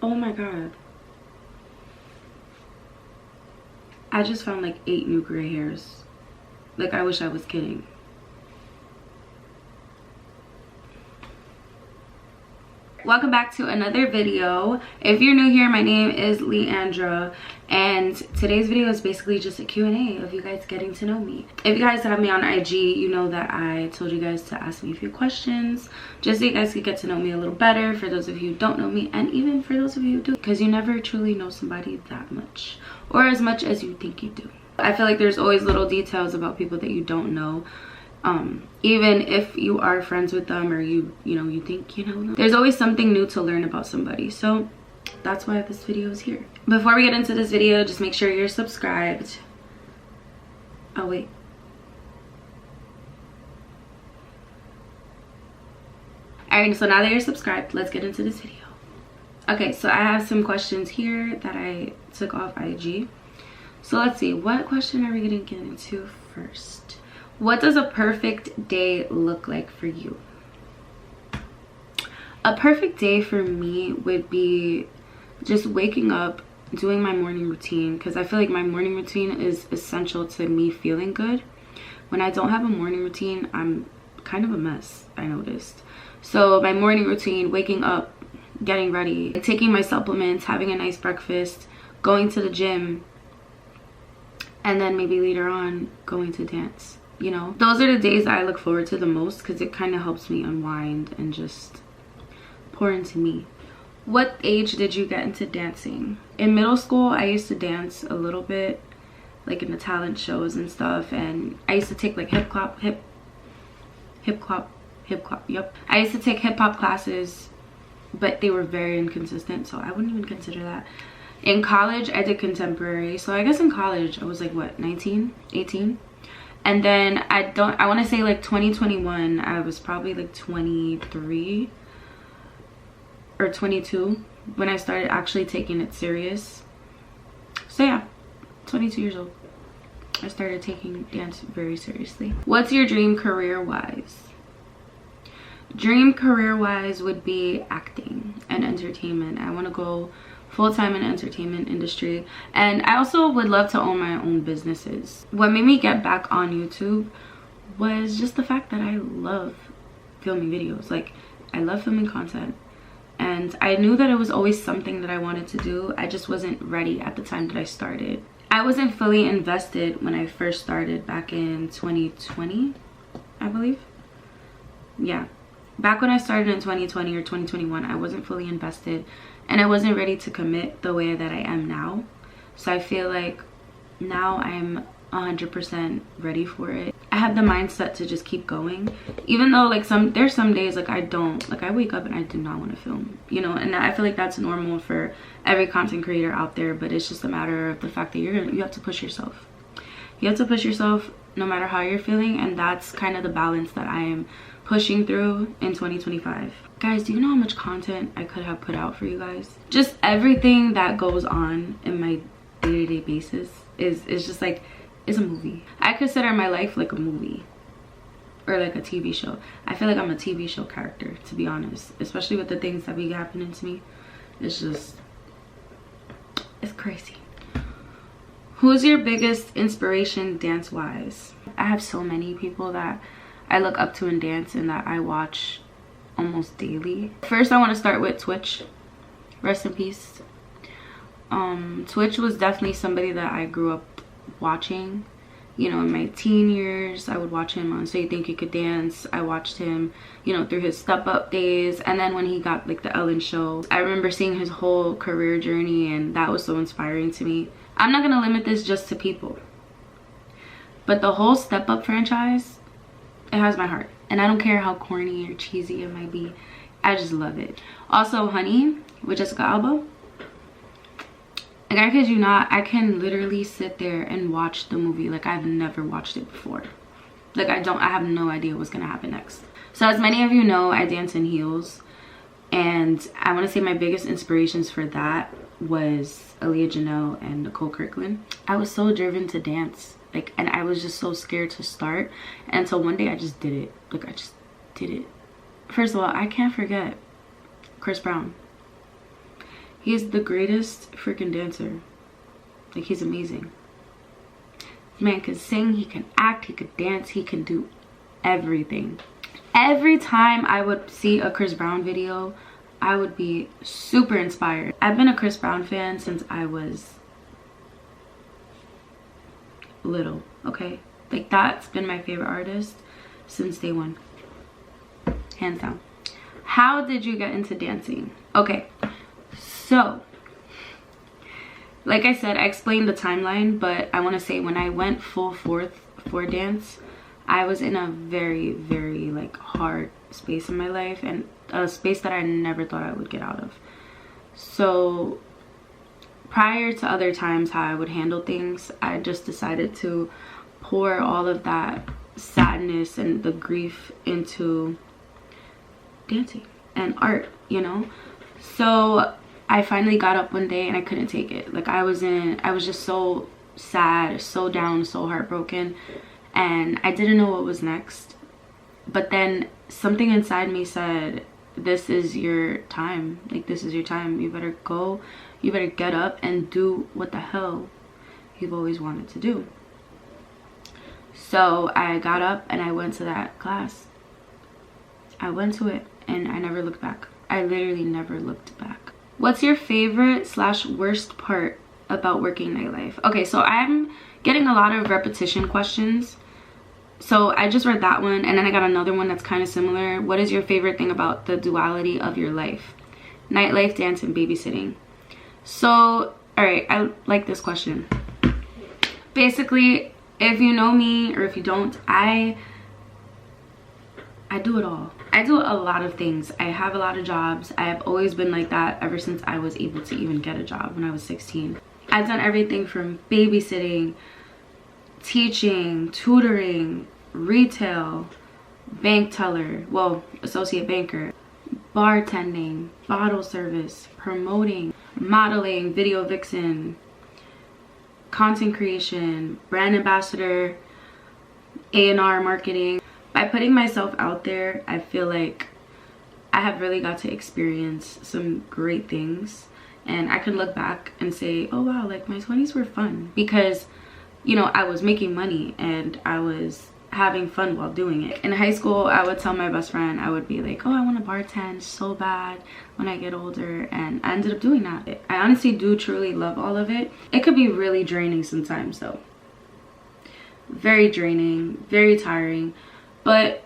Oh my god. I just found like 8 new gray hairs. Like, I wish I was kidding. Welcome back to another video. If you're new here, my name is Leandra, and today's video is basically just a Q&A of you guys getting to know me. If you guys have me on IG, you know that I told you guys to ask me a few questions just so you guys could get to know me a little better, for those of you who don't know me, and even for those of you who do, because you never truly know somebody that much, or as much as you think you do. I feel like there's always little details about people that you don't know. Even if you are friends with them, or you think you know them, there's always something new to learn about somebody. So that's why this video is here. Before we get into this video, just make sure you're subscribed. Oh wait, alright, so now that you're subscribed, let's get into this video. Okay, so I have some questions here that I took off IG. So let's see, what question are we gonna get into first? What does a perfect day look like for you? A perfect day for me would be just waking up, doing my morning routine, because I feel like my morning routine is essential to me feeling good. When I don't have a morning routine, I'm kind of a mess, I noticed. So my morning routine, waking up, getting ready, taking my supplements, having a nice breakfast, going to the gym, and then maybe later on going to dance. You know, those are the days that I look forward to the most, because it kind of helps me unwind and just pour into me. What age did you get into dancing? In middle school, I used to dance a little bit, like in the talent shows and stuff, and I used to take like hip hop, yep. I used to take hip hop classes, but they were very inconsistent, so I wouldn't even consider that. In college, I did contemporary, so I guess in college I was like, what, 19, 18? And then I want to say like 2021, I was probably like 23 or 22 when I started actually taking it serious. So yeah, 22 years old, I started taking dance very seriously. What's your dream career-wise? Dream career-wise would be acting and entertainment. I want to go full-time in the entertainment industry, and I also would love to own my own businesses. What made me get back on YouTube was just the fact that I love filming videos. Like, I love filming content, and I knew that it was always something that I wanted to do. I just wasn't ready at the time that I started. I wasn't fully invested when I first started back in 2020, I believe. Yeah, back when I started in 2020 or 2021, I wasn't fully invested, and I wasn't ready to commit the way that I am now. So I feel like now I'm 100% ready for it. I have the mindset to just keep going, even though like there's some days like I wake up and I do not want to film, you know, and I feel like that's normal for every content creator out there. But it's just a matter of the fact that you have to push yourself. You have to push yourself no matter how you're feeling, and that's kind of the balance that I am pushing through in 2025. Guys, do you know how much content I could have put out for you guys? Just everything that goes on in my day-to-day basis is just like, is a movie. I consider my life like a movie, or like a TV show. I feel like I'm a TV show character, to be honest, especially with the things that be happening to me. It's crazy. Who's your biggest inspiration dance-wise? I have so many people that I look up to in dance and that I watch almost daily. First, I want to start with Twitch. Rest in peace. Twitch was definitely somebody that I grew up watching. You know, in my teen years, I would watch him on So You Think You Could Dance. I watched him, you know, through his Step Up days, and then when he got like the Ellen show. I remember seeing his whole career journey, and that was so inspiring to me. I'm not gonna limit this just to people, but the whole Step Up franchise, it has my heart. And I don't care how corny or cheesy it might be, I just love it. Also, Honey with Jessica Alba. Like, I kid you not, I can literally sit there and watch the movie like I've never watched it before. Like, I have no idea what's gonna happen next. So as many of you know, I dance in heels, and I want to say my biggest inspirations for that was Aaliyah Janelle and Nicole Kirkland. I was so driven to dance, like, and I was just so scared to start, and so one day I just did it. Like, I just did it. First of all, I can't forget Chris Brown. He is the greatest freaking dancer. Like, he's amazing. This man can sing, he can act, he could dance, he can do everything. Every time I would see a Chris Brown video, I would be super inspired. I've been a Chris Brown fan since I was little, okay? Like, that's been my favorite artist since day one, hands down. How did you get into dancing? Okay, so like I said, I explained the timeline, but I want to say when I went full forth for dance, I was in a very, very like hard space in my life, and a space that I never thought I would get out of. So prior to other times how I would handle things, I just decided to pour all of that sadness and the grief into dancing and art, you know. So I finally got up one day and I couldn't take it. Like, I was just so sad, so down, so heartbroken, and I didn't know what was next. But then something inside me said, this is your time. Like, this is your time. You better go, you better get up and do what the hell you've always wanted to do. So I got up and I went to that class. I went to it and I never looked back. I literally never looked back. What's your favorite / worst part about working nightlife? Okay, so I'm getting a lot of repetition questions. So I just read that one, and then I got another one that's kind of similar. What is your favorite thing about the duality of your life? Nightlife, dance, and babysitting. So, all right, I like this question. Basically, if you know me or if you don't, I do it all. I do a lot of things. I have a lot of jobs. I have always been like that ever since I was able to even get a job when I was 16. I've done everything from babysitting, teaching, tutoring, retail, bank teller, well, associate banker, bartending, bottle service, promoting, modeling, video vixen, content creation, brand ambassador, A&R marketing. By putting myself out there, I feel like I have really got to experience some great things, and I can look back and say, oh wow, like my 20s were fun, because you know, I was making money and I was having fun while doing it. In high school, I would tell my best friend, I would be like, oh, I want to bartend so bad when I get older, and I ended up doing that. I honestly do truly love all of it. It could be really draining sometimes though. Very draining, very tiring. But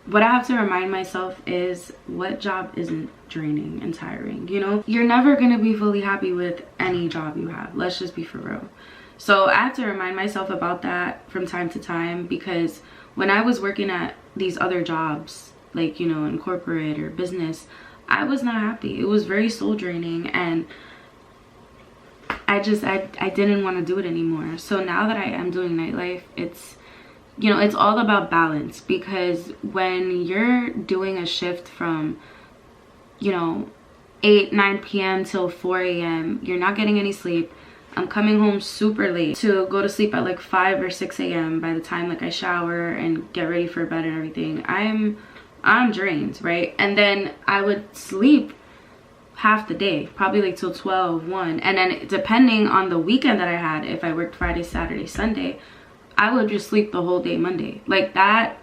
what I have to remind myself is, what job isn't draining and tiring? You know, you're never going to be fully happy with any job you have. Let's just be for real. So I have to remind myself about that from time to time, because when I was working at these other jobs, like, you know, in corporate or business, I was not happy. It was very soul draining, and I didn't want to do it anymore. So now that I am doing nightlife, it's, you know, it's all about balance, because when you're doing a shift from, you know, 8-9 p.m. till 4 a.m., you're not getting any sleep. I'm coming home super late to go to sleep at like 5 or 6 a.m. by the time like I shower and get ready for bed and everything. I'm drained, right? And then I would sleep half the day, probably like till 12, 1. And then depending on the weekend that I had, if I worked Friday, Saturday, Sunday, I would just sleep the whole day Monday. Like that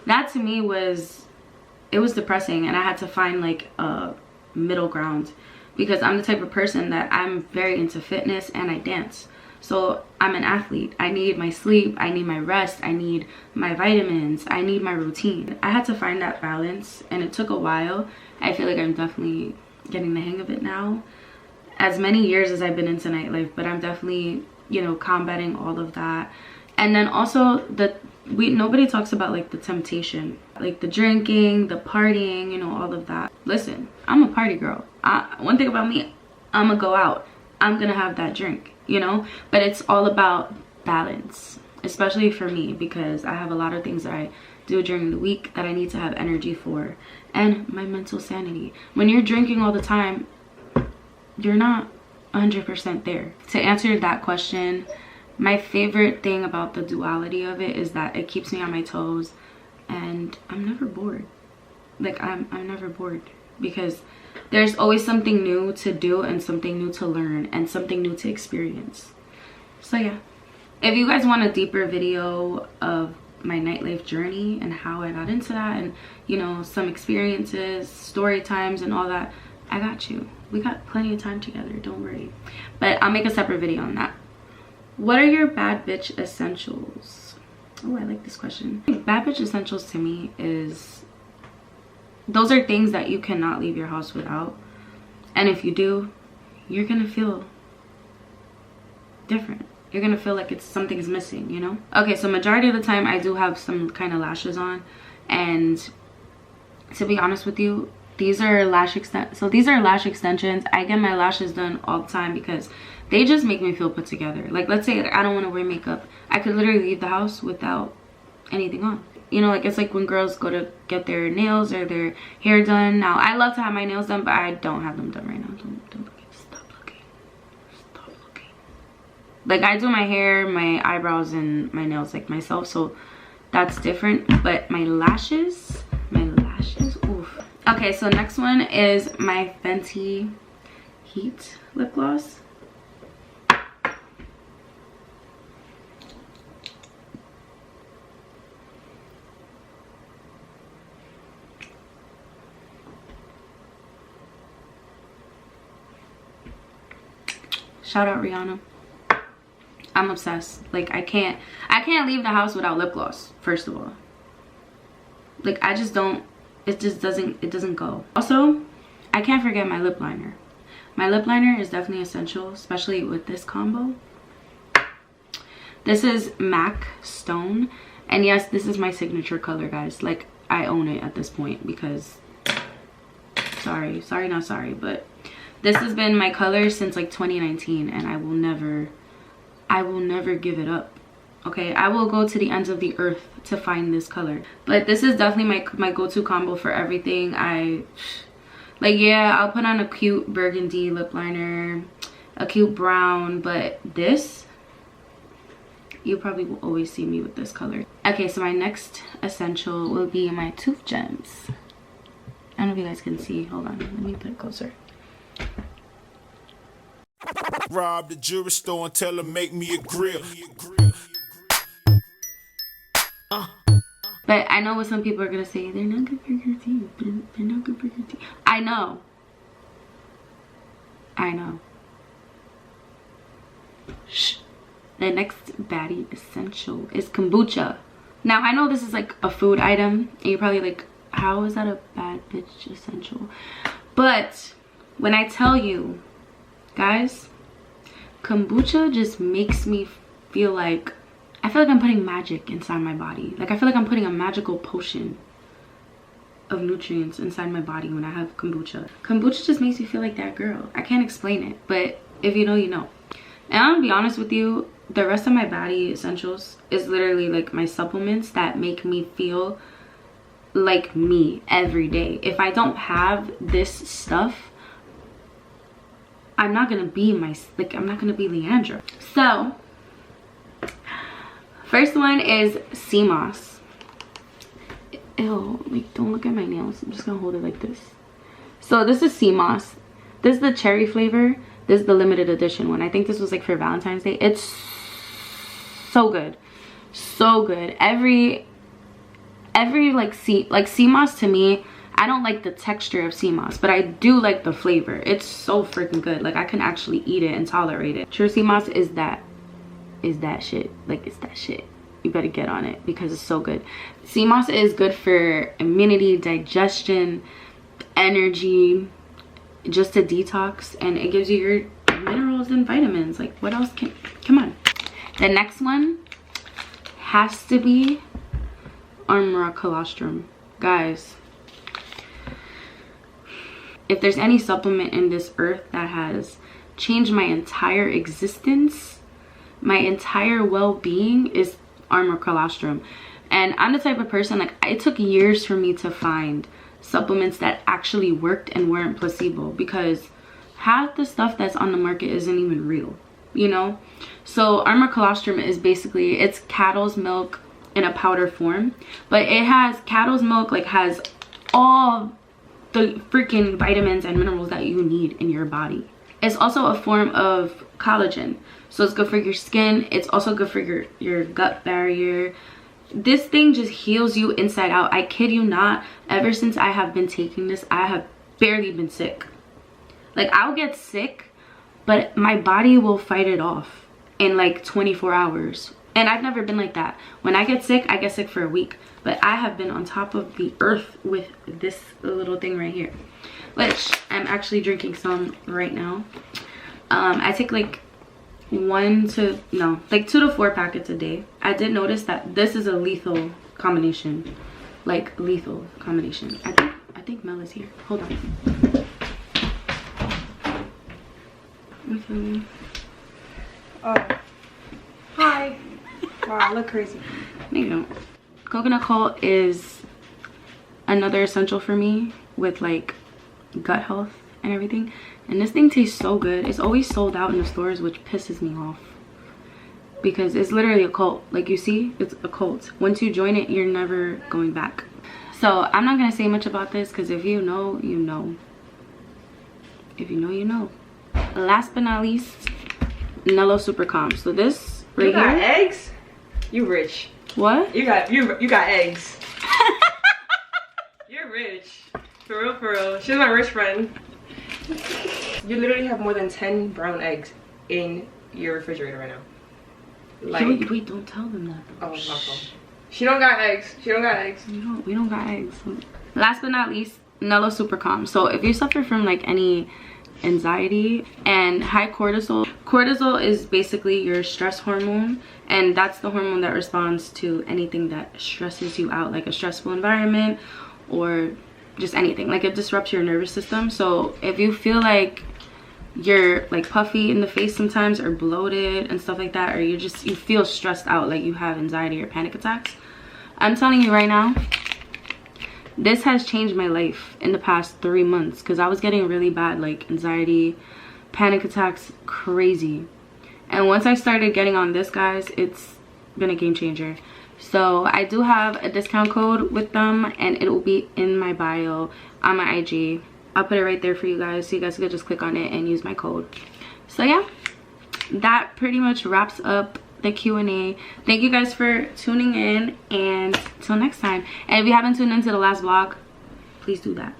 to me was, it was depressing, and I had to find like a middle ground, because I'm the type of person that I'm very into fitness and I dance. So I'm an athlete. I need my sleep, I need my rest, I need my vitamins, I need my routine. I had to find that balance, and it took a while. I feel like I'm definitely getting the hang of it now. As many years as I've been into nightlife, but I'm definitely, you know, combating all of that. And then also nobody talks about like the temptation, like the drinking, the partying, you know, all of that. Listen, I'm a party girl. One thing about me, I'm gonna go out, I'm gonna have that drink, you know. But it's all about balance, especially for me, because I have a lot of things that I do during the week that I need to have energy for, and my mental sanity. When you're drinking all the time, you're not 100% there. To answer that question, my favorite thing about the duality of it is that it keeps me on my toes, and I'm never bored. Like I'm never bored. because there's always something new to do and something new to learn and something new to experience. So yeah, if you guys want a deeper video of my nightlife journey and how I got into that, and you know, some experiences, story times and all that, I got you. We got plenty of time together, don't worry. But I'll make a separate video on that. What are your bad bitch essentials? Oh, I like this question. Bad bitch essentials to me is, those are things that you cannot leave your house without, and if you do, you're gonna feel different. You're gonna feel like something's missing, you know? Okay, so majority of the time I do have some kind of lashes on, and to be honest with you, these are lash extensions. I get my lashes done all the time because they just make me feel put together. Like, let's say I don't want to wear makeup, I could literally leave the house without anything on. You know, like, it's like when girls go to get their nails or their hair done. Now, I love to have my nails done, but I don't have them done right now. Don't look. Stop looking. Stop looking. Like, I do my hair, my eyebrows, and my nails like myself, so that's different. But my lashes, oof. Okay, so next one is my Fenty Heat lip gloss. Shout out Rihanna. I'm obsessed. Like, I can't leave the house without lip gloss, first of all. Like, I just don't, it doesn't go. Also, I can't forget my lip liner. My lip liner is definitely essential, especially with this combo. This is MAC Stone, and yes, this is my signature color, guys. Like, I own it at this point because sorry not sorry, but this has been my color since like 2019, and I will never give it up. Okay, I will go to the ends of the earth to find this color. But this is definitely my go-to combo for everything. Like, yeah, I'll put on a cute burgundy lip liner, a cute brown, but this, you probably will always see me with this color. Okay, so my next essential will be my tooth gems. I don't know if you guys can see. Hold on, let me put it closer. Rob the jewelry store and tell them make me a grill. But I know what some people are gonna say, they're not good for your teeth. They're not good for your teeth. I know. Shh. The next baddie essential is kombucha. Now, I know this is like a food item, and you're probably like, how is that a bad bitch essential? But when I tell you, guys, kombucha just makes me feel like, I feel like I'm putting magic inside my body. Like, I feel like I'm putting a magical potion of nutrients inside my body when I have kombucha. Kombucha just makes me feel like that girl. I can't explain it, but if you know, you know. And I'm gonna be honest with you, the rest of my baddie essentials is literally like my supplements that make me feel like me every day. If I don't have this stuff, I'm not gonna be I'm not gonna be Leandra. So first one is sea moss. Ew, like, don't look at my nails. I'm just gonna hold it like this. So this is sea moss. This is the cherry flavor. This is the limited edition one. I think this was like for Valentine's Day. It's so good, so good. Every like sea moss, to me, I don't like the texture of sea moss, but I do like the flavor. It's so freaking good. Like, I can actually eat it and tolerate it. True sea moss is that shit. Like, it's that shit. You better get on it because it's so good. Sea moss is good for immunity, digestion, energy, just to detox, and it gives you your minerals and vitamins. Like, what else come on. The next one has to be Armor Colostrum. Guys, if there's any supplement in this earth that has changed my entire existence, my entire well-being, is Armor Colostrum. And I'm the type of person, like, it took years for me to find supplements that actually worked and weren't placebo, because half the stuff that's on the market isn't even real, you know. So Armor Colostrum is basically, it's cattle's milk in a powder form, but it has cattle's milk, like, has all the freaking vitamins and minerals that you need in your body. It's also a form of collagen, so it's good for your skin. It's also good for your gut barrier. This thing just heals you inside out. I kid you not, ever since I have been taking this, I have barely been sick. Like, I'll get sick, but my body will fight it off in like 24 hours. And I've never been like that. When I get sick for a week. But I have been on top of the earth with this little thing right here, which I'm actually drinking some right now. I take like 2 to 4 packets a day. I did notice that this is a lethal combination. Like, lethal combination. I think Mel is here. Hold on. Oh. Hi. Wow, I look crazy. No, you don't. Coconut coal is another essential for me with like gut health and everything. And this thing tastes so good. It's always sold out in the stores, which pisses me off. Because it's literally a cult. Like, you see, it's a cult. Once you join it, you're never going back. So I'm not going to say much about this, because if you know, you know. If you know, you know. Last but not least, Nello Super Calm. So this right here. You got here, eggs? You rich. What? You got eggs. You're rich. For real, for real. She's my rich friend. You literally have more than 10 brown eggs in your refrigerator right now. Like, wait, don't tell them that. Oh, my fault. She don't got eggs. She don't got eggs. We don't got eggs. Last but not least, Nello Super Calm. So if you suffer from like any anxiety and high cortisol is basically your stress hormone, and that's the hormone that responds to anything that stresses you out, like a stressful environment or just anything. Like, it disrupts your nervous system. So if you feel like you're like puffy in the face sometimes, or bloated and stuff like that, or you feel stressed out, like you have anxiety or panic attacks, I'm telling you right now, this has changed my life in the past 3 months, because I was getting really bad like anxiety, panic attacks, crazy. And once I started getting on this, guys, it's been a game changer. So I do have a discount code with them, and it will be in my bio on my IG. I'll put it right there for you guys, so you guys can just click on it and use my code. So yeah, that pretty much wraps up the Q&A. Thank you guys for tuning in, and till next time. And if you haven't tuned into the last vlog, please do that.